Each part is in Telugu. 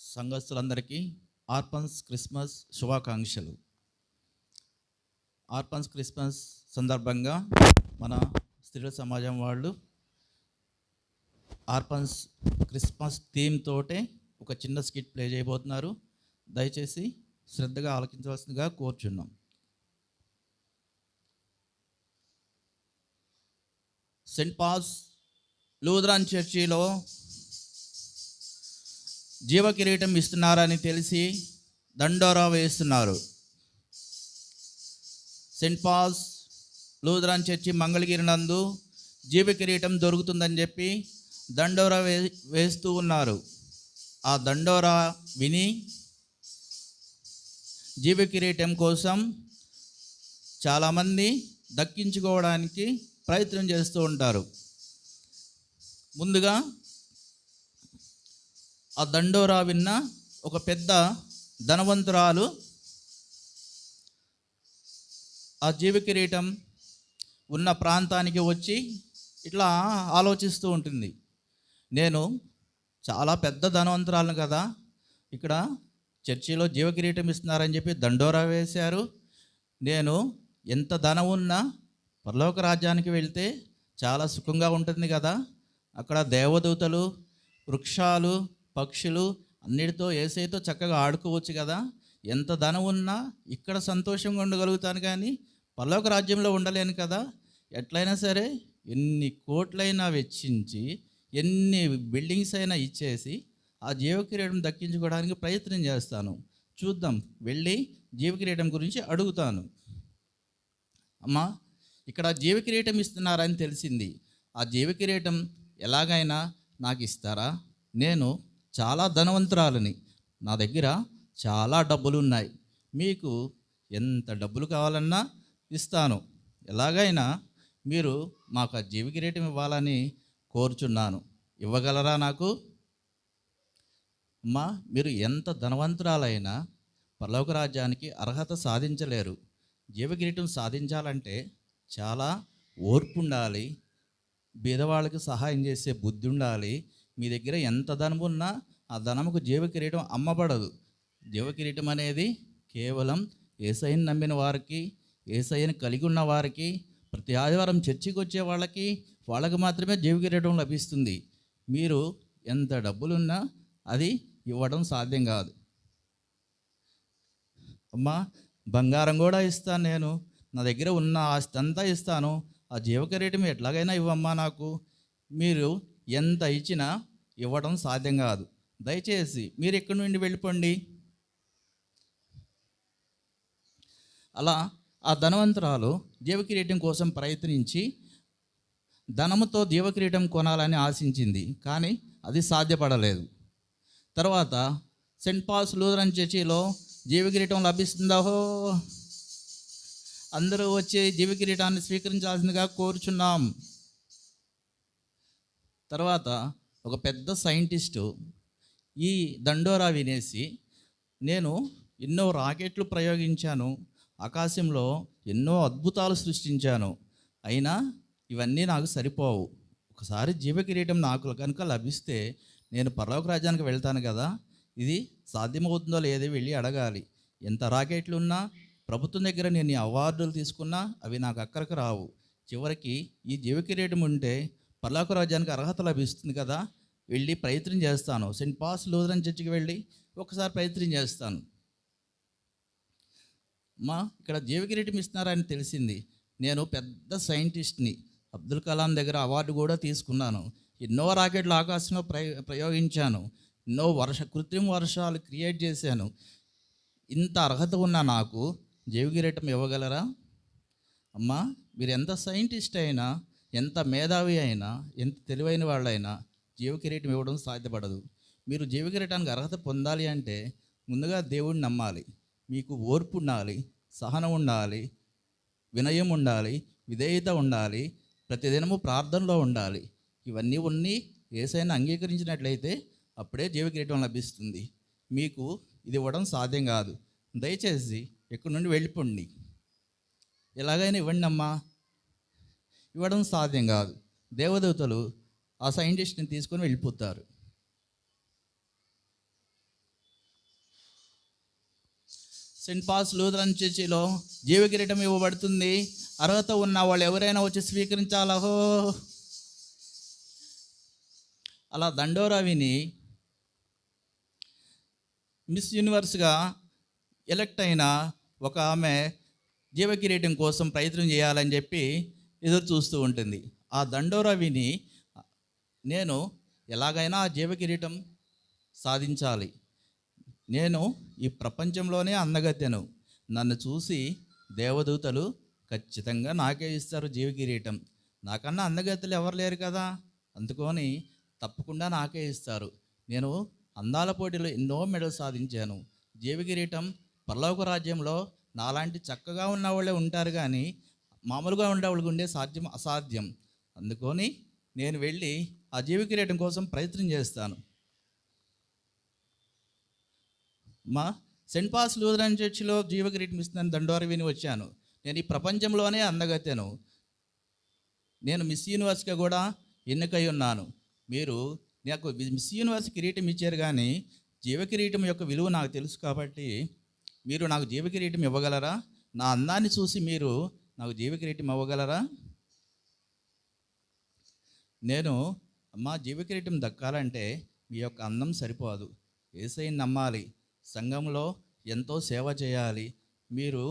సంఘస్థులందరికీ ఆర్పన్స్ క్రిస్మస్ శుభాకాంక్షలు. ఆర్పన్స్ క్రిస్మస్ సందర్భంగా మన స్త్రీల సమాజం వాళ్ళు ఆర్పన్స్ క్రిస్మస్ థీమ్ తోటే ఒక చిన్న స్కిట్ ప్లే చేయబోతున్నారు. దయచేసి శ్రద్ధగా ఆలకించవలసిందిగా కోరుచున్నాం. సెయింట్ పాల్స్ లూథరన్ చర్చిలో జీవ కిరీటం ఇస్తున్నారని తెలిసి దండోరా వేస్తున్నారు. Saint Paul's Lutheran church Mangalagiri నందు జీవ కిరీటం దొరుకుతుందని చెప్పి దండోరా వేస్తూ ఉన్నారు. ఆ దండోరా విని జీవ కిరీటం కోసం చాలామంది దక్కించుకోవడానికి ప్రయత్నం చేస్తూ ఉంటారు. ముందుగా ఆ దండోరా విన్న ఒక పెద్ద ధనవంతురాలు ఆ జీవ కిరీటం ఉన్న ప్రాంతానికి వచ్చి ఇట్లా ఆలోచిస్తూ ఉంటుంది. నేను చాలా పెద్ద ధనవంతురాలను కదా, ఇక్కడ చర్చిలో జీవ కిరీటం ఇస్తున్నారని చెప్పి దండోరా వేశారు. నేను ఎంత ధనం ఉన్నా పరలోక రాజ్యానికి వెళ్తే చాలా సుఖంగా ఉంటుంది కదా, అక్కడ దేవదూతలు, వృక్షాలు, పక్షులు అన్నిటితో యేసయ్యతో చక్కగా ఆడుకోవచ్చు కదా, ఎంత ధనం ఉన్నా ఇక్కడ సంతోషంగా ఉండగలుగుతాను కానీ పరలోక రాజ్యంలో ఉండలేను కదా, ఎట్లయినా సరే ఎన్ని కోట్లైనా వెచ్చించి ఎన్ని బిల్డింగ్స్ అయినా ఇచ్చేసి ఆ జీవకిరీటం దక్కించుకోవడానికి ప్రయత్నం చేస్తాను. చూద్దాం, వెళ్ళి జీవకిరీటం గురించి అడుగుతాను. అమ్మా, ఇక్కడ జీవకిరీటం ఇస్తున్నారని తెలిసింది, ఆ జీవకిరీటం ఎలాగైనా నాకు ఇస్తారా? నేను చాలా ధనవంతురాలని, నా దగ్గర చాలా డబ్బులు ఉన్నాయి, మీకు ఎంత డబ్బులు కావాలన్నా ఇస్తాను, ఎలాగైనా మీరు మాకు ఆ జీవ కిరీటం ఇవ్వాలని కోరుచున్నాను, ఇవ్వగలరా నాకు? అమ్మా, మీరు ఎంత ధనవంతురాలైనా పరలోక రాజ్యానికి అర్హత సాధించలేరు. జీవ కిరీటం సాధించాలంటే చాలా ఓర్పు ఉండాలి, బీదవాళ్ళకి సహాయం చేసే బుద్ధి ఉండాలి. మీ దగ్గర ఎంత ధనం ఉన్నా ఆ ధనముకు జీవ కిరీటం అమ్మబడదు. జీవ కిరీటం అనేది కేవలం యేసయ్యను నమ్మిన వారికి, యేసయ్యను కలిగి ఉన్న వారికి, ప్రతి ఆదివారం చర్చికి వచ్చే వాళ్ళకి మాత్రమే జీవ కిరీటం లభిస్తుంది. మీరు ఎంత డబ్బులున్నా అది ఇవ్వడం సాధ్యం కాదు. అమ్మా, బంగారం కూడా ఇస్తాను, నేను నా దగ్గర ఉన్న ఆస్తి అంతా ఇస్తాను, ఆ జీవ కిరీటం ఎట్లాగైనా ఇవ్వమ్మా నాకు. మీరు ఎంత ఇచ్చినా ఇవ్వడం సాధ్యం కాదు, దయచేసి మీరు ఇక్కడి నుండి వెళ్ళిపోండి. అలా ఆ ధనవంతురాలు జీవకిరీటం కోసం ప్రయత్నించి ధనముతో జీవకిరీటం కొనాలని ఆశించింది, కానీ అది సాధ్యపడలేదు. తర్వాత సెయింట్ పాల్స్ లూథరన్ చర్చిలో జీవకిరీటం లభిస్తుందో, అందరూ వచ్చి జీవకిరీటాన్ని స్వీకరించాల్సిందిగా కోరుచున్నాం. తర్వాత ఒక పెద్ద సైంటిస్టు ఈ దండోరా వినేసి, నేను ఎన్నో రాకెట్లు ప్రయోగించాను, ఆకాశంలో ఎన్నో అద్భుతాలు సృష్టించాను, అయినా ఇవన్నీ నాకు సరిపోవు, ఒకసారి జీవకిరీటం నాకు కనుక లభిస్తే నేను పరలోక రాజ్యానికి వెళ్తాను కదా, ఇది సాధ్యమవుతుందో లేదో వెళ్ళి అడగాలి. ఎంత రాకెట్లు ఉన్నా, ప్రభుత్వం దగ్గర నేను అవార్డులు తీసుకున్నా అవి నాకు అక్కడికి రావు. చివరికి ఈ జీవకిరీటం ఉంటే పరలోక రాజ్యానికి అర్హత లభిస్తుంది కదా, వెళ్ళి ప్రయత్నం చేస్తాను. సెయింట్ పాల్స్ లూథరన్ చర్చికి వెళ్ళి ఒకసారి ప్రయత్నం చేస్తాను. మా ఇక్కడ జీవకిరీటం ఇస్తున్నారని తెలిసింది, నేను పెద్ద సైంటిస్ట్ని, అబ్దుల్ కలాం దగ్గర అవార్డు కూడా తీసుకున్నాను, ఎన్నో రాకెట్లు ఆకాశంలో ప్రయోగించాను, ఎన్నో కృత్రిమ వర్షాలు క్రియేట్ చేశాను, ఇంత అర్హత ఉన్న నాకు జీవకిరీటం ఇవ్వగలరా? అమ్మా, మీరు ఎంత సైంటిస్ట్ అయినా, ఎంత మేధావి అయినా, ఎంత తెలివైన వాళ్ళైనా జీవకిరీటం ఇవ్వడం సాధ్యపడదు. మీరు జీవకిరీటానికి అర్హత పొందాలి అంటే ముందుగా దేవుడిని నమ్మాలి, మీకు ఓర్పు ఉండాలి, సహనం ఉండాలి, వినయం ఉండాలి, విధేయత ఉండాలి, ప్రతిదినము ప్రార్థనలో ఉండాలి. ఇవన్నీ ఉన్ని యేసయ్యను అంగీకరించినట్లయితే అప్పుడే జీవకిరీటం లభిస్తుంది. మీకు ఇది ఇవ్వడం సాధ్యం కాదు, దయచేసి ఇక్కడి నుండి వెళ్ళిపోండి. ఎలాగైనా ఇవ్వండి అమ్మా. ఇవ్వడం సాధ్యం కాదు, దేవదూతలు ఆ సైంటిస్ట్ని తీసుకొని వెళ్ళిపోతారు. సెయింట్ పాల్స్ లూథరన్ చర్చిలో జీవ కిరీటం ఇవ్వబడుతుంది. అర్హత ఉన్న వాళ్ళు ఎవరైనా వచ్చి స్వీకరించాలహో. అలా దండోరా విని మిస్ యూనివర్స్గా ఎలక్ట్ అయిన ఒక ఆమె జీవ కిరీటం కోసం ప్రయత్నం చేయాలని చెప్పి ఎదురు చూస్తూ ఉంటుంది. ఆ దండోరా విని నేను ఎలాగైనా ఆ జీవ కిరీటం సాధించాలి, నేను ఈ ప్రపంచంలోనే అందగత్తెను, నన్ను చూసి దేవదూతలు ఖచ్చితంగా నాకే ఇస్తారు జీవ కిరీటం, నాకన్నా అందగత్తెలు ఎవరు లేరు కదా, అందుకొని తప్పకుండా నాకే ఇస్తారు. నేను అందాల పోటీలో ఎన్నో మెడల్ సాధించాను. జీవ కిరీటం పరలోక రాజ్యంలో నాలాంటి చక్కగా ఉన్న వాళ్ళే ఉంటారు, కానీ మామూలుగా ఉండేవాళ్ళకి ఉండే సాధ్యం అసాధ్యం. అందుకొని నేను వెళ్ళి ఆ జీవ కిరీటం కోసం ప్రయత్నం చేస్తాను. మా సెయింట్ పాల్స్ లూథరన్ చర్చిలో జీవ కిరీటం ఇస్తుందని దండోర విని వచ్చాను. నేను ఈ ప్రపంచంలోనే అందగత్తెను, నేను మిస్ యూనివర్స్గా కూడా ఎన్నికై ఉన్నాను. మీరు నాకు మిస్ యూనివర్స్ కిరీటం ఇచ్చారు, కానీ జీవ కిరీటం యొక్క విలువ నాకు తెలుసు కాబట్టి మీరు నాకు జీవ కిరీటం ఇవ్వగలరా? నా అందాన్ని చూసి మీరు నాకు జీవ కిరీటం ఇవ్వగలరా? నేను అమ్మా, జీవ కిరీటం దక్కాలంటే మీ యొక్క అందం సరిపోదు, యేసయ్యని నమ్మాలి, సంఘంలో ఎంతో సేవ చేయాలి. మీరు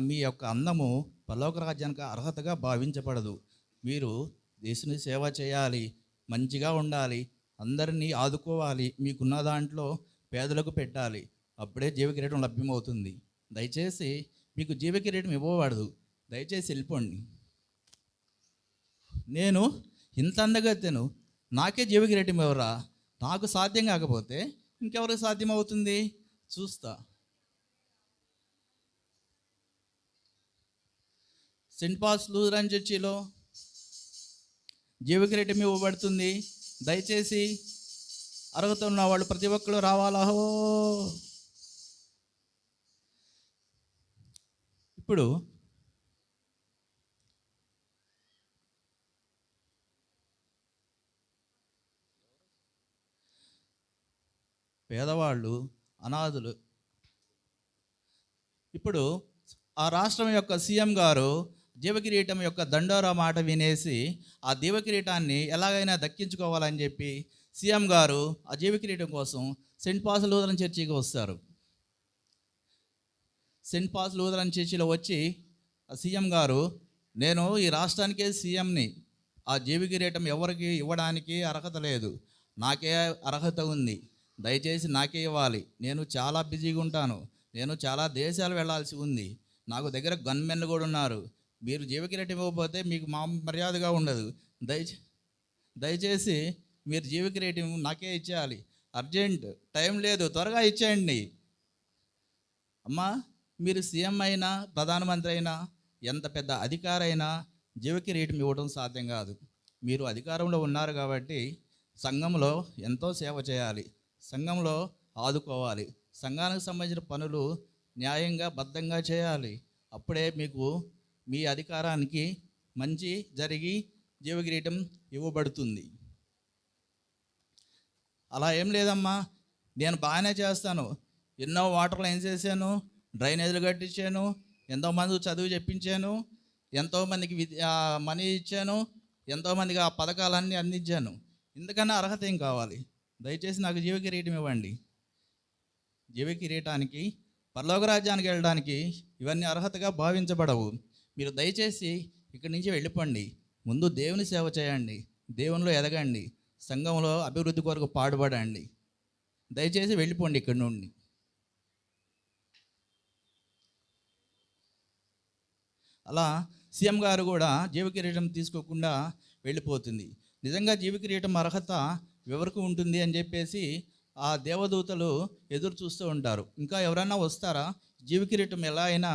మీ యొక్క అందము పరలోక రాజ్యానికి అర్హతగా భావించబడదు. మీరు దేశుని సేవ చేయాలి, మంచిగా ఉండాలి, అందరినీ ఆదుకోవాలి, మీకున్న దాంట్లో పేదలకు పెట్టాలి, అప్పుడే జీవ కిరీటం లభ్యమవుతుంది. దయచేసి మీకు జీవ కిరీటం ఇవ్వబడదు, దయచేసి వెళ్ళిపోండి. నేను ఇంత అందగత్తెను, నాకే జీవ కిరీటం ఎవరా? నాకు సాధ్యం కాకపోతే ఇంకెవరికి సాధ్యమవుతుంది? చూస్తా. సెయింట్ పాల్స్ లూథరన్ చర్చిలో జీవ కిరీటం ఇవ్వబడుతుంది. దయచేసి అర్హత ఉన్న వాళ్ళు ప్రతి ఒక్కరు రావాలాహో. ఇప్పుడు పేదవాళ్ళు, అనాథులు, ఇప్పుడు ఆ రాష్ట్రం యొక్క సీఎం గారు జీవకిరీటం యొక్క దండోరా మాట వినేసి ఆ జీవకిరీటాన్ని ఎలాగైనా దక్కించుకోవాలని చెప్పి సీఎం గారు ఆ జీవకిరీటం కోసం సెయింట్ పాల్స్ లూథరన్ చర్చికి వస్తారు. సెయింట్ పాల్స్ లూథరన్ చర్చిలో వచ్చి ఆ సీఎం గారు, నేను ఈ రాష్ట్రానికే సీఎంని, ఆ జీవకిరీటం ఎవరికి ఇవ్వడానికి అర్హత లేదు, నాకే అర్హత ఉంది, దయచేసి నాకే ఇవ్వాలి, నేను చాలా బిజీగా ఉంటాను, నేను చాలా దేశాలు వెళ్ళాల్సి ఉంది, నాకు దగ్గర గన్మెన్లు కూడా ఉన్నారు, మీరు జీవకిరీటం ఇవ్వకపోతే మీకు మా మర్యాదగా ఉండదు, దయచేసి మీరు జీవకిరీటం నాకే ఇచ్చేయాలి, అర్జెంట్, టైం లేదు, త్వరగా ఇచ్చేయండి. అమ్మా, మీరు సీఎం అయినా ప్రధానమంత్రి అయినా ఎంత పెద్ద అధికారైనా జీవకిరీటం ఇవ్వడం సాధ్యం కాదు. మీరు అధికారంలో ఉన్నారు కాబట్టి సంఘంలో ఎంతో సేవ చేయాలి, సంఘంలో ఆదుకోవాలి, సంఘానికి సంబంధించిన పనులు న్యాయంగా బద్ధంగా చేయాలి, అప్పుడే మీకు మీ అధికారానికి మంచి జరిగి జీవకిరీటం ఇవ్వబడుతుంది. అలా ఏం లేదమ్మా, నేను బాగానే చేస్తాను, ఎన్నో వాటర్ లైన్స్ వేసాను, డ్రైనేజీలు కట్టించాను, ఎంతోమంది చదువు చెప్పించాను, ఎంతోమందికి మనీ ఇచ్చాను, ఎంతోమందికి ఆ పథకాలన్నీ అందించాను, ఇందుకన్నా అర్హత ఏం కావాలి? దయచేసి నాకు జీవకిరీటం ఇవ్వండి. జీవకిరీటానికి పరలోక రాజ్యానికి వెళ్ళడానికి ఇవన్నీ అర్హతగా భావించబడవు. మీరు దయచేసి ఇక్కడి నుంచి వెళ్ళిపోండి, ముందు దేవుని సేవ చేయండి, దేవునిలో ఎదగండి, సంఘంలో అభివృద్ధి కొరకు పాటుపడండి, దయచేసి వెళ్ళిపోండి ఇక్కడి నుండి. అలా సీఎం గారు కూడా జీవకిరీటం తీసుకోకుండా వెళ్ళిపోతుంది. నిజంగా జీవకిరీటం అర్హత ఎవరికి ఉంటుంది అని చెప్పేసి ఆ దేవదూతలు ఎదురు చూస్తూ ఉంటారు. ఇంకా ఎవరైనా వస్తారా? జీవకిరీటం ఎలా అయినా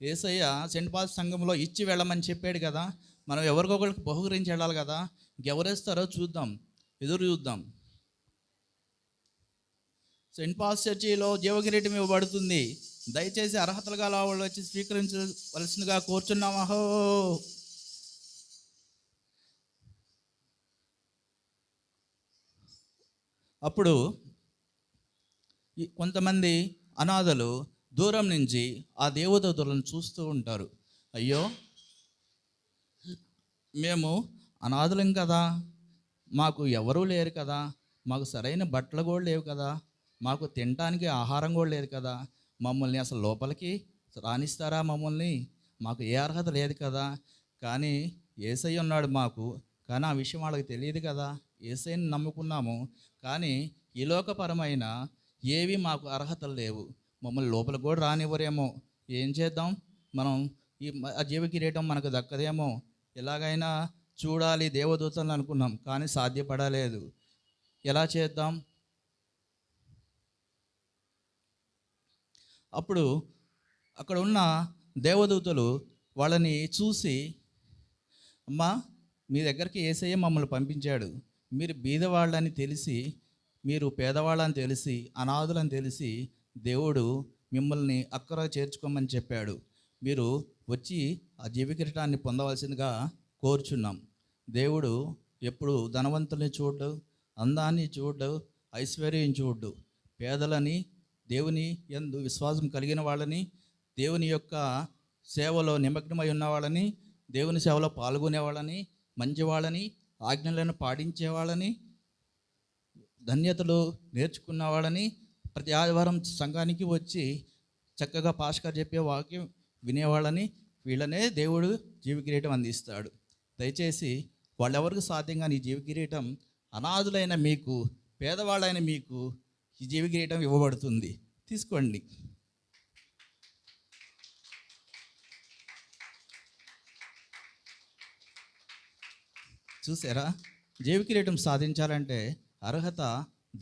యేసయ్య సెయింట్ పాల్స్ సంఘంలో ఇచ్చి వెళ్ళమని చెప్పాడు కదా, మనం ఎవరికొకరికి బహుకరించి వెళ్ళాలి కదా, ఇంకెవరేస్తారో చూద్దాం, ఎదురు చూద్దాం. సెయింట్ పాల్స్ చర్చిలో జీవకిరీటం ఇవ్వబడుతుంది. దయచేసి అర్హతలు గల వాళ్ళు వచ్చి స్వీకరించవలసిందిగా కోరుచున్నామహో. అప్పుడు కొంతమంది అనాథలు దూరం నుంచి ఆ దేవదూతలను చూస్తూ ఉంటారు. అయ్యో, మేము అనాథలం కదా, మాకు ఎవరూ లేరు కదా, మాకు సరైన బట్టలు కూడా లేవు కదా, మాకు తినటానికి ఆహారం కూడా లేదు కదా, మమ్మల్ని అసలు లోపలికి రానిస్తారా మమ్మల్ని, మాకు ఏ అర్హత లేదు కదా, కానీ యేసయ్య ఉన్నాడు మాకు, కానీ ఆ విషయం వాళ్ళకి తెలియదు కదా, యేసయ్యని నమ్ముకున్నాము, కానీ ఈ లోకపరమైన ఏవి మాకు అర్హతలు లేవు, మమ్మల్ని లోపలికి కూడా రానివ్వరేమో, ఏం చేద్దాం, మనం ఆ జీవ కిరీటం మనకు దక్కదేమో, ఎలాగైనా చూడాలి దేవదూతలను అనుకున్నాం, కానీ సాధ్యపడలేదు, ఎలా చేద్దాం? అప్పుడు అక్కడ ఉన్న దేవదూతలు వాళ్ళని చూసి, అమ్మా, మీ దగ్గరికి యేసయ్య మమ్మల్ని పంపించాడు, మీరు బీదవాళ్ళని తెలిసి, మీరు పేదవాళ్ళని తెలిసి, అనాథులని తెలిసి దేవుడు మిమ్మల్ని అక్కర చేర్చుకోమని చెప్పాడు, మీరు వచ్చి ఆ జీవకిరీటాన్ని పొందవలసిందిగా కోరుచున్నాం. దేవుడు ఎప్పుడు ధనవంతుల్ని చూడ్డు, అందాన్ని చూడ్డు, ఐశ్వర్యం చూడ్డు, పేదలని, దేవుని యందు విశ్వాసం కలిగిన వాళ్ళని, దేవుని యొక్క సేవలో నిమగ్నమై ఉన్న వాళ్ళని, దేవుని సేవలో పాల్గొనే వాళ్ళని, మంచి వాళ్ళని, ఆజ్ఞలను పాటించే వాళ్ళని, ధన్యతలు నేర్చుకున్న వాళ్ళని, ప్రతి ఆదివారం సంఘానికి వచ్చి చక్కగా పాస్టర్ చెప్పే వాక్యం వినేవాళ్ళని, వీళ్ళనే దేవుడు జీవకిరీటం అందిస్తాడు. దయచేసి వాళ్ళెవరికి సాధ్యంగా ఈ జీవకిరీటం అనాథులైన మీకు, పేదవాళ్ళైన మీకు ఈ జీవకిరీటం ఇవ్వబడుతుంది, తీసుకోండి. చూసారా, జీవకిరీటం సాధించాలంటే అర్హత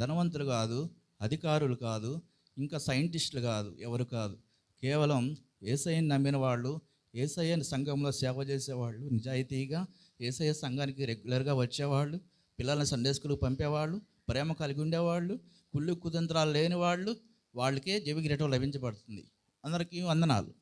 ధనవంతులు కాదు, అధికారులు కాదు, ఇంకా సైంటిస్టులు కాదు, ఎవరు కాదు, కేవలం యేసయ్యని నమ్మిన వాళ్ళు, యేసయ్య సంఘంలో సేవ చేసేవాళ్ళు, నిజాయితీగా యేసయ్య సంఘానికి రెగ్యులర్గా వచ్చేవాళ్ళు, పిల్లల్ని సండే స్కూల్కి పంపేవాళ్ళు, ప్రేమ కలిగి ఉండేవాళ్ళు, కుళ్ళు కుతంత్రాలు లేని వాళ్ళు, వాళ్ళకే జీవకిరీటం లభించబడుతుంది. అందరికీ వందనాలు.